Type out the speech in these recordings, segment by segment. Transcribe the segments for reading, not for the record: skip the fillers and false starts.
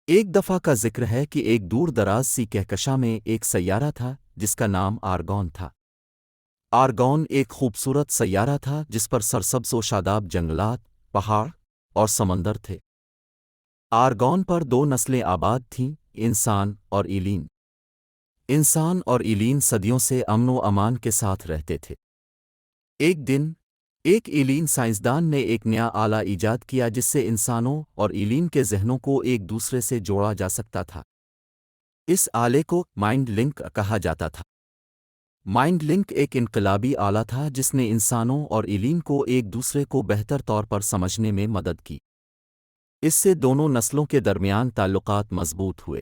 ایک دفعہ کا ذکر ہے کہ ایک دور دراز سی کہکشاں میں ایک سیارہ تھا جس کا نام آرگون تھا۔ آرگون ایک خوبصورت سیارہ تھا جس پر سرسبز و شاداب جنگلات، پہاڑ اور سمندر تھے۔ آرگون پر دو نسلیں آباد تھیں، انسان اور ایلین۔ انسان اور ایلین صدیوں سے امن و امان کے ساتھ رہتے تھے۔ ایک دن ایک ایلین سائنسدان نے ایک نیا آلہ ایجاد کیا جس سے انسانوں اور ایلین کے ذہنوں کو ایک دوسرے سے جوڑا جا سکتا تھا۔ اس آلے کو مائنڈ لنک کہا جاتا تھا۔ مائنڈ لنک ایک انقلابی آلہ تھا جس نے انسانوں اور ایلین کو ایک دوسرے کو بہتر طور پر سمجھنے میں مدد کی۔ اس سے دونوں نسلوں کے درمیان تعلقات مضبوط ہوئے۔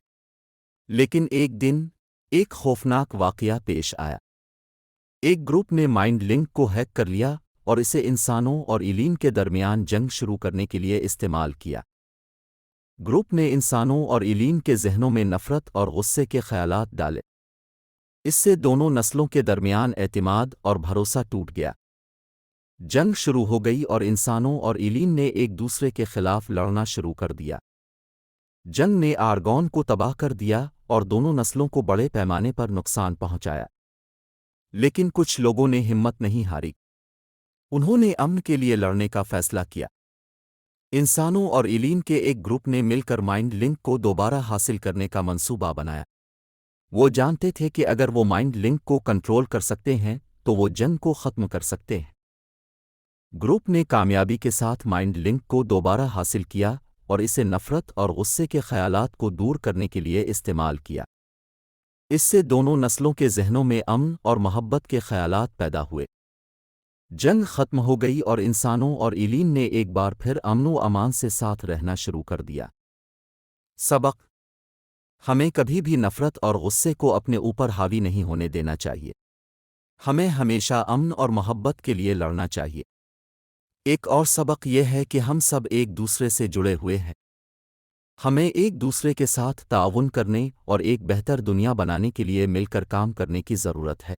لیکن ایک دن ایک خوفناک واقعہ پیش آیا۔ ایک گروپ نے مائنڈ لنک کو ہیک کر لیا اور اسے انسانوں اور ایلین کے درمیان جنگ شروع کرنے کے لیے استعمال کیا۔ گروپ نے انسانوں اور ایلین کے ذہنوں میں نفرت اور غصے کے خیالات ڈالے۔ اس سے دونوں نسلوں کے درمیان اعتماد اور بھروسہ ٹوٹ گیا۔ جنگ شروع ہو گئی اور انسانوں اور ایلین نے ایک دوسرے کے خلاف لڑنا شروع کر دیا۔ جنگ نے آرگون کو تباہ کر دیا اور دونوں نسلوں کو بڑے پیمانے پر نقصان پہنچایا۔ لیکن کچھ لوگوں نے ہمت نہیں ہاری۔ انہوں نے امن کے لیے لڑنے کا فیصلہ کیا۔ انسانوں اور ایلین کے ایک گروپ نے مل کر مائنڈ لنک کو دوبارہ حاصل کرنے کا منصوبہ بنایا۔ وہ جانتے تھے کہ اگر وہ مائنڈ لنک کو کنٹرول کر سکتے ہیں تو وہ جنگ کو ختم کر سکتے ہیں۔ گروپ نے کامیابی کے ساتھ مائنڈ لنک کو دوبارہ حاصل کیا اور اسے نفرت اور غصے کے خیالات کو دور کرنے کے لیے استعمال کیا۔ اس سے دونوں نسلوں کے ذہنوں میں امن اور محبت کے خیالات پیدا ہوئے۔ جنگ ختم ہو گئی اور انسانوں اور ایلین نے ایک بار پھر امن و امان سے ساتھ رہنا شروع کر دیا۔ سبق: ہمیں کبھی بھی نفرت اور غصے کو اپنے اوپر حاوی نہیں ہونے دینا چاہیے۔ ہمیں ہمیشہ امن اور محبت کے لیے لڑنا چاہیے۔ ایک اور سبق یہ ہے کہ ہم سب ایک دوسرے سے جڑے ہوئے ہیں۔ ہمیں ایک دوسرے کے ساتھ تعاون کرنے اور ایک بہتر دنیا بنانے کے لیے مل کر کام کرنے کی ضرورت ہے۔